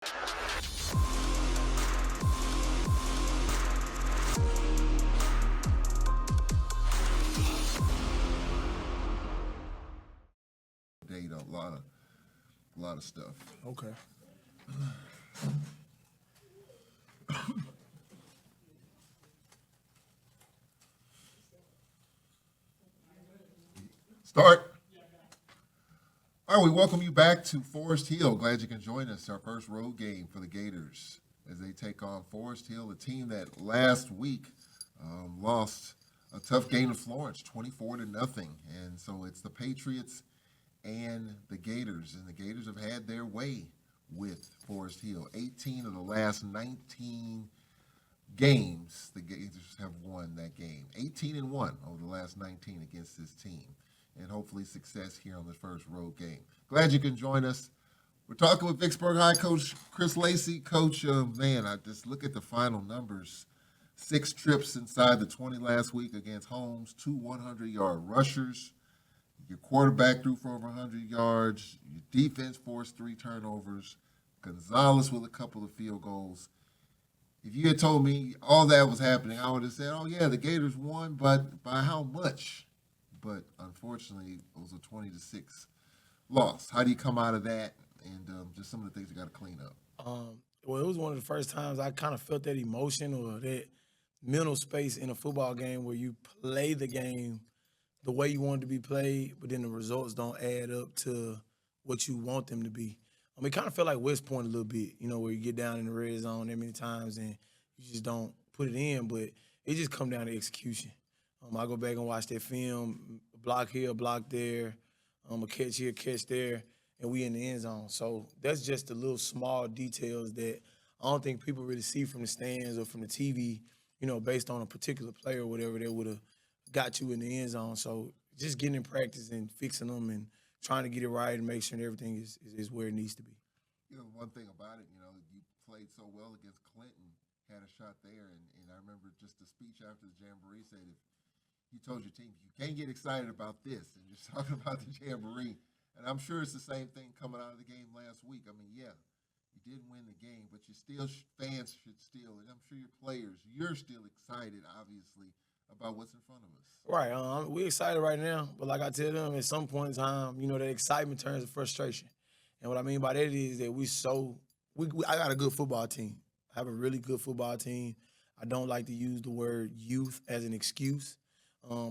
Data a lot of stuff. Okay. Start. All right, we welcome you back to Forest Hill. Glad you can join us. Our first road game for the Gators as they take on Forest Hill, a team that last week lost a tough game to Florence, 24-0. And so it's the Patriots and the Gators. And the Gators have had their way with Forest Hill. 18 of the last 19 games, the Gators have won that game. 18-1 over the last 19 against this team. And hopefully success here on this first road game. Glad you can join us. We're talking with Vicksburg High Coach Chris Lacey. Coach, man, I just look at the final numbers. 6 trips inside the 20 last week against Holmes, 2 100-yard rushers. Your quarterback threw for over 100 yards. Your defense forced 3 turnovers. Gonzalez with a couple of field goals. If you had told me all that was happening, I would have said, oh, yeah, the Gators won, but by how much? But unfortunately, it was a 20-6 loss. How do you come out of that and just some of the things you got to clean up? Well, it was one of the first times I kind of felt that emotion or that mental space in a football game where you play the game the way you want it to be played, but then the results don't add up to what you want them to be. It kind of felt like West Point a little bit, where you get down in the red zone that many times and you just don't put it in, but it just come down to execution. I go back and watch that film, block here, block there, a catch here, catch there, and we in the end zone. So that's just the little small details that I don't think people really see from the stands or from the TV, based on a particular player or whatever that would have got you in the end zone. So just getting in practice and fixing them and trying to get it right and make sure everything is where it needs to be. One thing about it, you played so well against Clinton, had a shot there, and I remember just the speech after the Jamboree said, if you told your team, you can't get excited about this, and you're talking about the Jamboree. And I'm sure it's the same thing coming out of the game last week. I mean, yeah, you didn't win the game, but you still, fans should still, and I'm sure your players, you're still excited, obviously, about what's in front of us. Right. We're excited right now, but like I tell them, at some point in time, that excitement turns to frustration. And what I mean by that is that I got a good football team. I have a really good football team. I don't like to use the word youth as an excuse.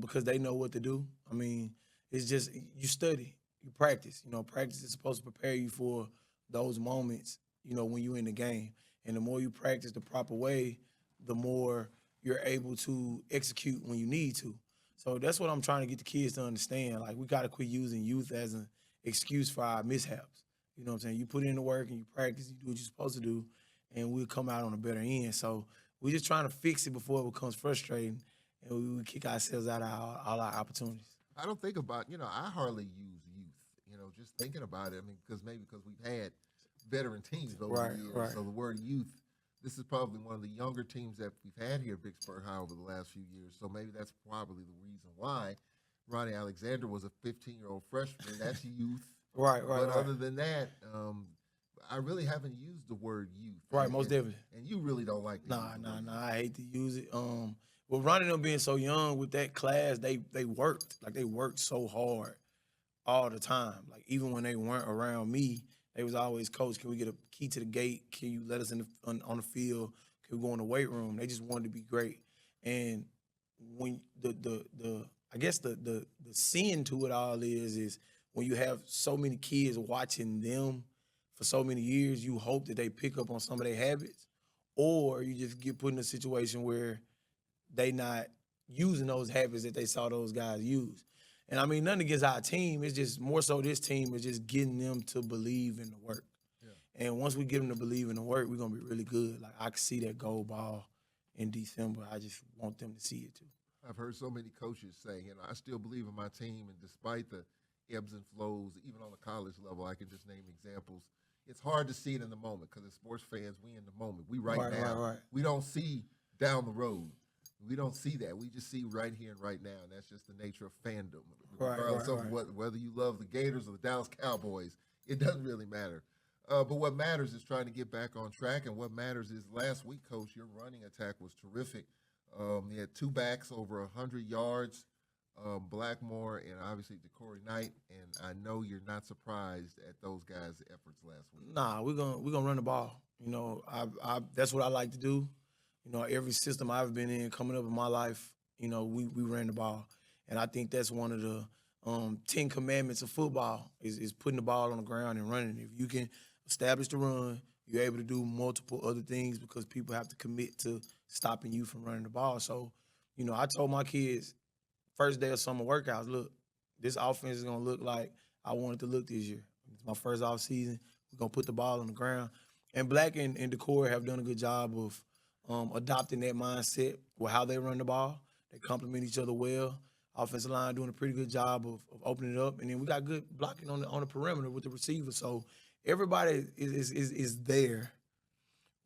Because they know what to do. I mean, it's just you study, you practice. Practice is supposed to prepare you for those moments, when you're in the game. And the more you practice the proper way, the more you're able to execute when you need to. So that's what I'm trying to get the kids to understand. Like, we got to quit using youth as an excuse for our mishaps. You know what I'm saying? You put in the work and you practice, you do what you're supposed to do, and we'll come out on a better end. So we're just trying to fix it before it becomes frustrating. And we kick ourselves out of all our opportunities. I don't think about, I hardly use youth, just thinking about it. I mean, because we've had veteran teams over the years. Right. So the word youth, this is probably one of the younger teams that we've had here at Vicksburg High over the last few years. So maybe that's probably the reason why Ronnie Alexander was a 15-year-old freshman. That's youth. Right. But other than that, I really haven't used the word youth. Right, most definitely. And you really don't like Nah. I hate to use it. Well, Ronnie them being so young with that class, they worked. Like, they worked so hard all the time. Like, even when they weren't around me, they was always, Coach, can we get a key to the gate? Can you let us on the field? Can we go in the weight room? They just wanted to be great. And when I guess the sin to it all is when you have so many kids watching them for so many years, you hope that they pick up on some of their habits, or you just get put in a situation where they not using those habits that they saw those guys use. And I mean, nothing against our team. It's just more so this team is just getting them to believe in the work. Yeah. And once we get them to believe in the work, we're going to be really good. Like, I can see that gold ball in December. I just want them to see it too. I've heard so many coaches say, I still believe in my team, and despite the ebbs and flows, even on the college level, I can just name examples. It's hard to see it in the moment because as sports fans, we in the moment. We right now. Right. We don't see down the road. We don't see that. We just see right here and right now, and that's just the nature of fandom. Regardless of whether you love the Gators or the Dallas Cowboys, it doesn't really matter. But what matters is trying to get back on track, and what matters is last week, Coach, your running attack was terrific. You had two backs over 100 yards, Blackmore and obviously DeCorey Knight, and I know you're not surprised at those guys' efforts last week. Nah, we're gonna run the ball. You know, I that's what I like to do. You know, every system I've been in coming up in my life, you know, we ran the ball, and I think that's one of the 10 commandments of football is putting the ball on the ground and running. If you can establish the run, you're able to do multiple other things because people have to commit to stopping you from running the ball. So, you know, I told my kids first day of summer workouts, look, this offense is gonna look like I want it to look this year. It's my first off season. We're gonna put the ball on the ground. And Black and Decore have done a good job of adopting that mindset with how they run the ball. They complement each other well. Offensive line doing a pretty good job of opening it up, and then we got good blocking on the perimeter with the receiver. So everybody is there.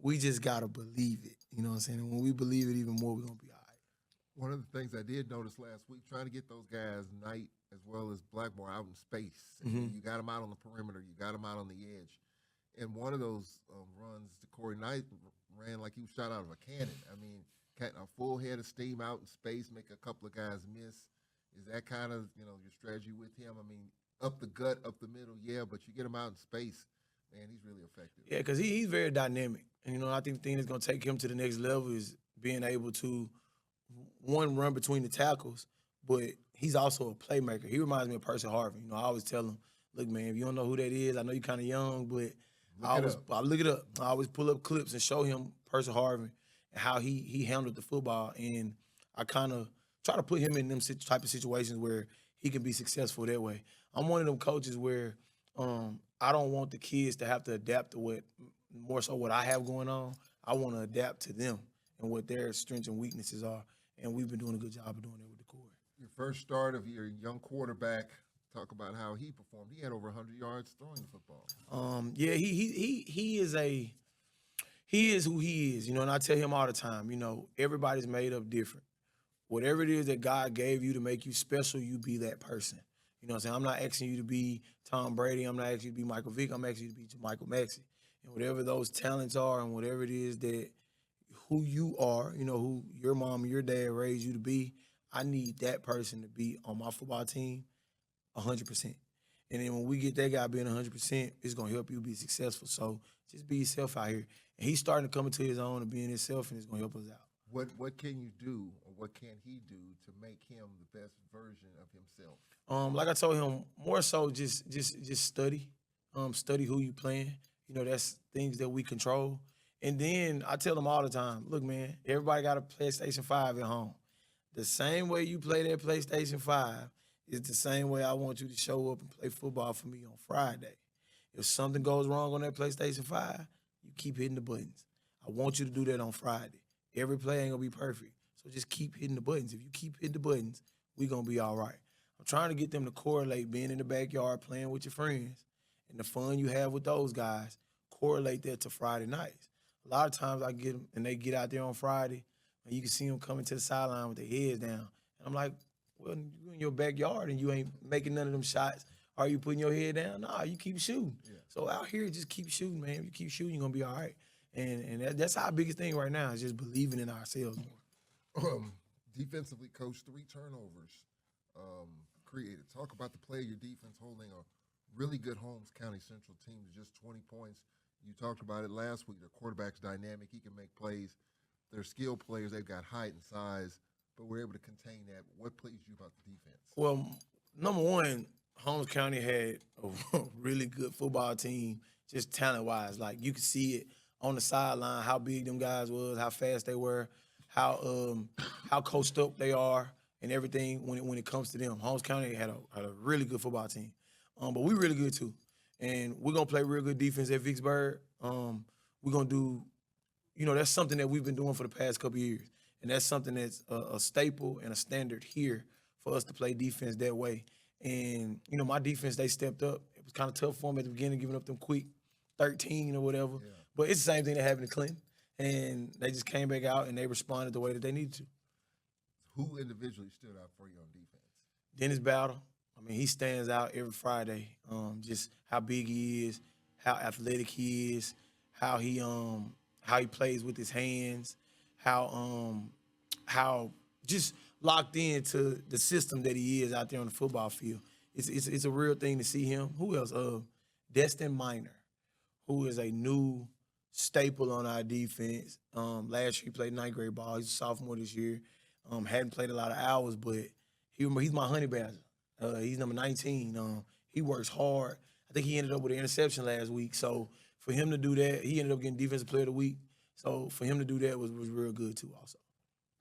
We just gotta believe it. You know what I'm saying? And when we believe it even more, we're gonna be all right. One of the things I did notice last week, trying to get those guys, Knight as well as Blackmore, out in space. Mhm. You got them out on the perimeter. You got them out on the edge. And one of those runs, Corey Knight ran like he was shot out of a cannon. I mean, a full head of steam out in space, make a couple of guys miss. Is that kind of, your strategy with him? I mean, up the gut, up the middle, yeah, but you get him out in space, man, he's really effective. Yeah, because he's very dynamic. And, you know, I think the thing that's going to take him to the next level is being able to, one, run between the tackles, but he's also a playmaker. He reminds me of Percy Harvin. You know, I always tell him, look, man, if you don't know who that is, I know you're kind of young, but I look it up. I always pull up clips and show him Percy Harvin and how he handled the football. And I kind of try to put him in them type of situations where he can be successful that way. I'm one of them coaches where I don't want the kids to have to adapt to what I have going on. I want to adapt to them and what their strengths and weaknesses are. And we've been doing a good job of doing that with the core. Your first start of your young quarterback, talk about how he performed. He had over 100 yards throwing the football. Yeah, he is who he is, you know, and I tell him all the time, you know, everybody's made up different. Whatever it is that God gave you to make you special, you be that person. You know what I'm saying? I'm not asking you to be Tom Brady. I'm not asking you to be Michael Vick. I'm asking you to be Michael Maxey. And whatever those talents are and whatever it is that who you are, you know, who your mom and your dad raised you to be, I need that person to be on my football team 100%. And then when we get that guy being 100%, it's going to help you be successful. So just be yourself out here. And he's starting to come into his own and being himself, and it's going to help us out. What can you do, or what can he do to make him the best version of himself? Like I told him, more so just study. Study who you playing. You know, that's things that we control. And then I tell him all the time, look, man, everybody got a PlayStation 5 at home. The same way you play that PlayStation 5 is the same way I want you to show up and play football for me on Friday. If something goes wrong on that PlayStation 5, you keep hitting the buttons. I want you to do that on Friday. Every play ain't gonna be perfect. So just keep hitting the buttons. If you keep hitting the buttons, we gonna be all right. I'm trying to get them to correlate being in the backyard playing with your friends and the fun you have with those guys, correlate that to Friday nights. A lot of times I get them and they get out there on Friday and you can see them coming to the sideline with their heads down. And I'm like, well, you in your backyard and you ain't making none of them shots. Are you putting your head down? Nah, you keep shooting. Yeah. So out here, just keep shooting, man. If you keep shooting, you're gonna be all right. And that's our biggest thing right now is just believing in ourselves more. Defensively, Coach, 3 turnovers created. Talk about the play of your defense holding a really good Holmes County Central team to just 20 points. You talked about it last week. Their quarterback's dynamic. He can make plays. They're skilled players. They've got height and size, but we're able to contain that. What pleased you about the defense? Well, number one, Holmes County had a really good football team, just talent-wise. Like, you could see it on the sideline, how big them guys was, how fast they were, how coached up they are, and everything when it comes to them. Holmes County had a really good football team, but we really good too. And we're gonna play real good defense at Vicksburg. We're gonna do, you know, that's something that we've been doing for the past couple of years, and that's something that's a staple and a standard here for us to play defense that way. And you know, my defense, they stepped up. It was kind of tough for them at the beginning, giving up them quick 13 or whatever. Yeah. But it's the same thing that happened to Clinton. And they just came back out and they responded the way that they needed to. Who individually stood out for you on defense? Dennis Battle. I mean, he stands out every Friday. Just how big he is, how athletic he is, how he plays with his hands, how just locked into the system that he is out there on the football field. It's a real thing to see him. Who else? Destin Minor, who is a new staple on our defense. Last year he played ninth grade ball. He's a sophomore this year. Hadn't played a lot of hours, but he's my honey badger. He's number 19. He works hard. I think he ended up with an interception last week. So for him to do that, he ended up getting Defensive Player of the Week. So for him to do that was real good too also.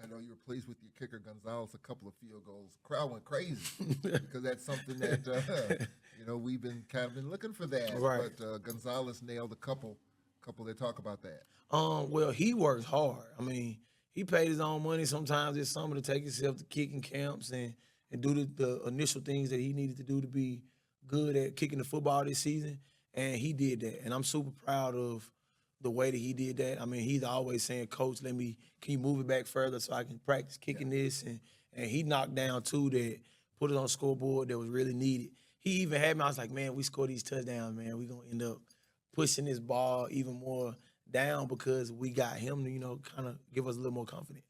I know you were pleased with your kicker, Gonzalez, a couple of field goals. The crowd went crazy because that's something that, we've been looking for that. Right. But Gonzalez nailed a couple that talk about that. Well, he works hard. I mean, he paid his own money sometimes this summer to take himself to kicking camps and do the initial things that he needed to do to be good at kicking the football this season. And he did that. And I'm super proud of the way that he did that. I mean, he's always saying, Coach, can you move it back further so I can practice kicking this? And he knocked down two that put it on the scoreboard that was really needed. He even had me, I was like, man, we score these touchdowns, man. We're going to end up pushing this ball even more down because we got him to, kind of give us a little more confidence.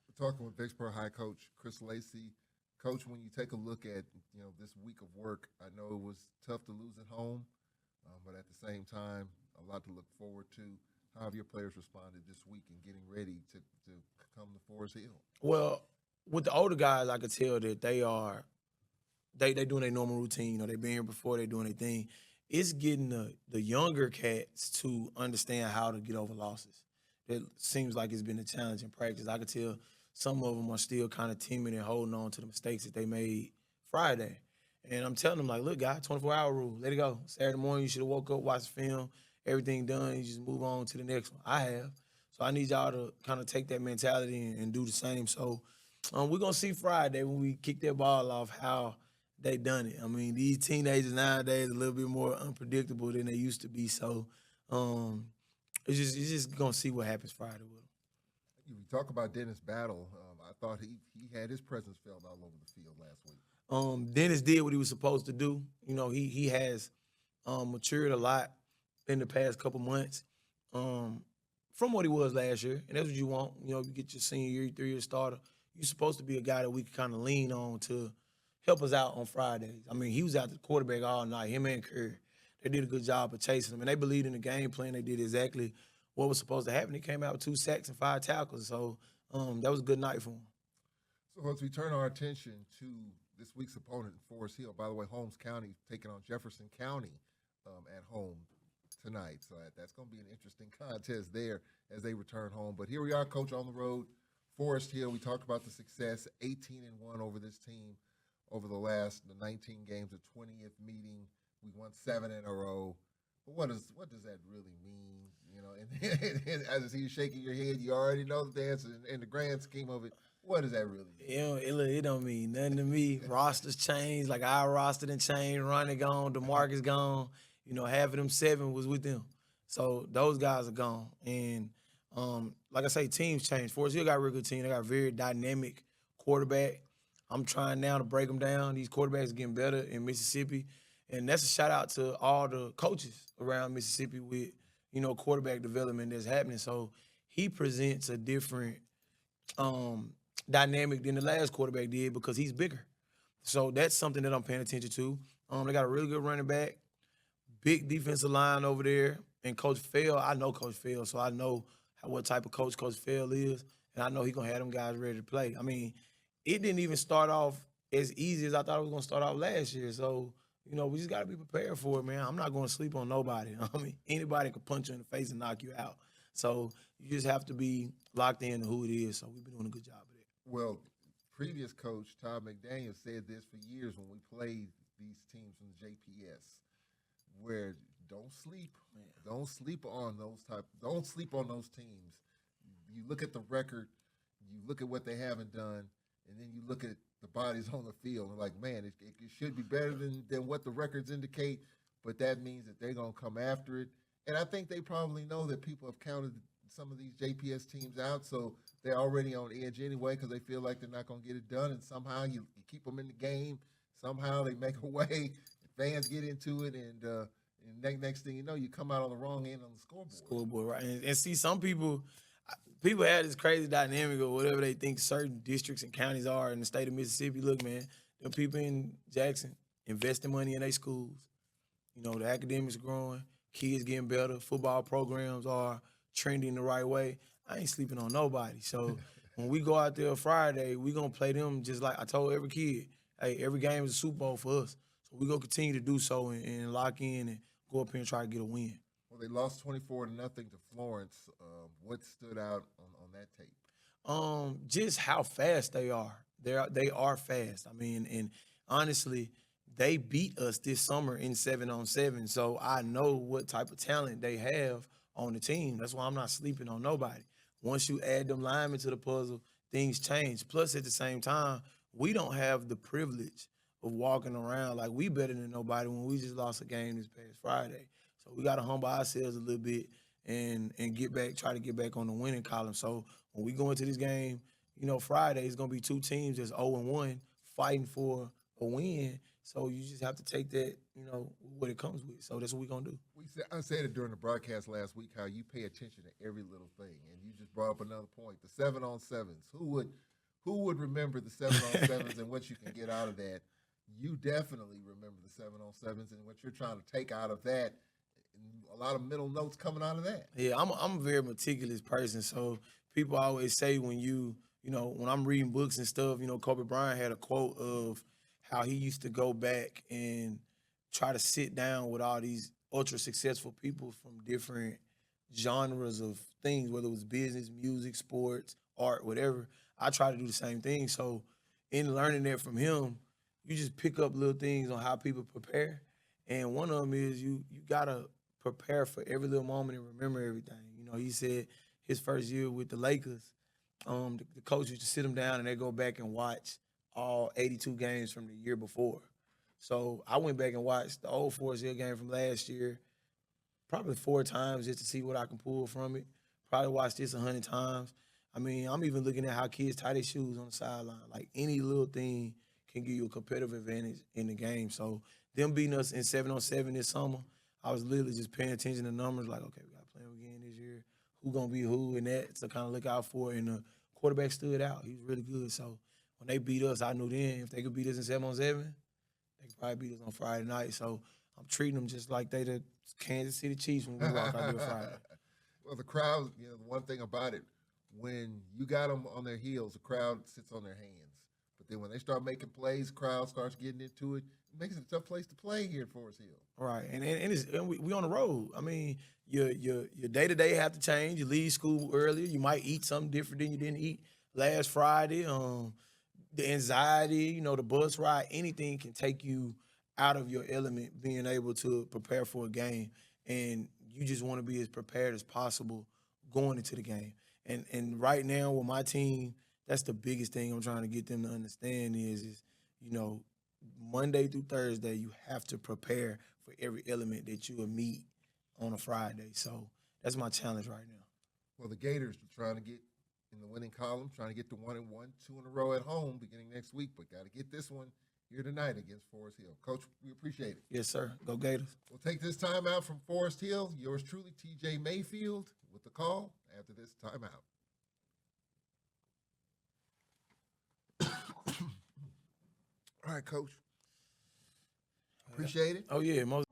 We're talking with Vicksburg High Coach Chris Lacey. Coach, when you take a look at, this week of work, I know it was tough to lose at home, but at the same time, a lot to look forward to. How have your players responded this week in getting ready to come to Forest Hill? Well, with the older guys, I could tell that they doing their normal routine. They've been here before, they're doing their thing. It's getting the younger cats to understand how to get over losses. It seems like it's been a challenge in practice. I could tell some of them are still kind of timid and holding on to the mistakes that they made Friday. And I'm telling them, like, look, guys, 24-hour rule. Let it go. Saturday morning, you should have woke up, watched the film, everything done, you just move on to the next one. I have. So I need y'all to kind of take that mentality and do the same. So we're going to see Friday when we kick that ball off how they done it. I mean, these teenagers nowadays are a little bit more unpredictable than they used to be. So it's just going to see what happens Friday with them. You talk about Dennis Battle. I thought he had his presence felt all over the field last week. Dennis did what he was supposed to do. He has matured a lot in the past couple months from what he was last year. And that's what you want. You get your senior year, 3-year starter. You're supposed to be a guy that we can kind of lean on to help us out on Fridays. I mean, he was out the quarterback all night, him and Curry. They did a good job of chasing him. And they believed in the game plan. They did exactly what was supposed to happen. He came out with 2 sacks and 5 tackles. So that was a good night for him. So as we turn our attention to this week's opponent, Forest Hill, by the way, Holmes County taking on Jefferson County at home tonight. So that's going to be an interesting contest there as they return home. But here we are, Coach, on the road. Forest Hill, we talked about the success, 18-1 over this team over the 19 games, the 20th meeting. We won 7 in a row. But what does that really mean? And as I see you shaking your head, you already know the answer in the grand scheme of it. What does that really mean? It don't mean nothing to me. Rosters changed, like our roster done changed. Ronnie gone, DeMarcus gone. Half of them 7 was with them. So those guys are gone. And like I say, teams change. Forest Hill got a real good team. They got a very dynamic quarterback. I'm trying now to break them down. These quarterbacks are getting better in Mississippi. And that's a shout-out to all the coaches around Mississippi with, quarterback development that's happening. So he presents a different dynamic than the last quarterback did because he's bigger. So that's something that I'm paying attention to. They got a really good running back, big defensive line over there. And Coach Fell, I know Coach Fell, so I know what type of coach Coach Fell is, and I know he's going to have them guys ready to play. I mean, it didn't even start off as easy as I thought it was going to start off last year. So, we just got to be prepared for it, man. I'm not going to sleep on nobody. I mean, anybody can punch you in the face and knock you out. So you just have to be locked in to who it is. So we've been doing a good job of that. Well, previous coach Todd McDaniel said this for years when we played these teams from the JPS, where don't sleep on those teams. You look at the record, you look at what they haven't done, and then you look at the bodies on the field and like, man, it should be better than what the records indicate, but that means that they're going to come after it. And I think they probably know that people have counted some of these JPS teams out, so they're already on edge anyway because they feel like they're not going to get it done, and somehow you keep them in the game. Somehow they make a way. Fans get into it, and And next thing you know, you come out on the wrong end on the scoreboard. Scoreboard, right? And see, some people have this crazy dynamic or whatever they think certain districts and counties are in the state of Mississippi. Look, man, the people in Jackson investing money in their schools. You know, the academics are growing, kids getting better, football programs are trending the right way. I ain't sleeping on nobody. So when we go out there Friday, we going to play them just like I told every kid. Hey, every game is a Super Bowl for us. So we're going to continue to do so and lock in and go up here and try to get a win. Well, they lost 24-0 to Florence. What stood out on that tape? Just how fast they are. They are fast. I mean, and honestly, they beat us this summer in 7-on-7. So I know what type of talent they have on the team. That's why I'm not sleeping on nobody. Once you add them linemen to the puzzle, things change. Plus, at the same time, we don't have the privilege of walking around like we better than nobody when we just lost a game this past Friday. So we got to humble ourselves a little bit and try to get back on the winning column. So when we go into this game, you know, Friday, it's going to be two teams that's 0-1 fighting for a win. So you just have to take that, you know, what it comes with. So that's what we're going to do. I said it during the broadcast last week, how you pay attention to every little thing. And you just brought up another point, the 7-on-7s. Who would remember the 7-on-7s and what you can get out of that? You definitely remember the 7-on-7s and what you're trying to take out of that. A lot of middle notes coming out of that. Yeah, I'm a very meticulous person. So people always say when when I'm reading books and stuff, you know, Kobe Bryant had a quote of how he used to go back and try to sit down with all these ultra successful people from different genres of things, whether it was business, music, sports, art, whatever. I try to do the same thing. So in learning that from him, you just pick up little things on how people prepare. And one of them is you got to prepare for every little moment and remember everything. You know, he said his first year with the Lakers, the coach used to sit them down and they go back and watch all 82 games from the year before. So I went back and watched the old Forest Hill game from last year probably 4 times just to see what I can pull from it. Probably watched this 100 times. I mean, I'm even looking at how kids tie their shoes on the sideline. Like any little thing can give you a competitive advantage in the game. So them beating us in 7-on-7 this summer, I was literally just paying attention to numbers like, okay, we got to play them again this year. Who going to be who and that to kind of look out for. And the quarterback stood out. He was really good. So when they beat us, I knew then if they could beat us in 7-on-7, they could probably beat us on Friday night. So I'm treating them just like they the Kansas City Chiefs when we walk out there Friday. Well, the crowd, you know, the one thing about it, when you got them on their heels, the crowd sits on their hands. But then when they start making plays, the crowd starts getting into it. It makes it a tough place to play here at Forest Hill. Right, and we on the road. I mean, your day-to-day have to change. You leave school earlier. You might eat something different than you didn't eat last Friday. The anxiety, you know, the bus ride, anything can take you out of your element being able to prepare for a game. And you just want to be as prepared as possible going into the game. And right now with my team, that's the biggest thing I'm trying to get them to understand is you know, Monday through Thursday, you have to prepare for every element that you will meet on a Friday. So that's my challenge right now. Well, the Gators are trying to get in the winning column, trying to get to 1-1, 2 in a row at home beginning next week, but got to get this one here tonight against Forest Hill. Coach, we appreciate it. Yes, sir. Go Gators. We'll take this timeout from Forest Hill. Yours truly, TJ Mayfield, with the call after this timeout. All right, Coach. Appreciate it. Oh, yeah. Most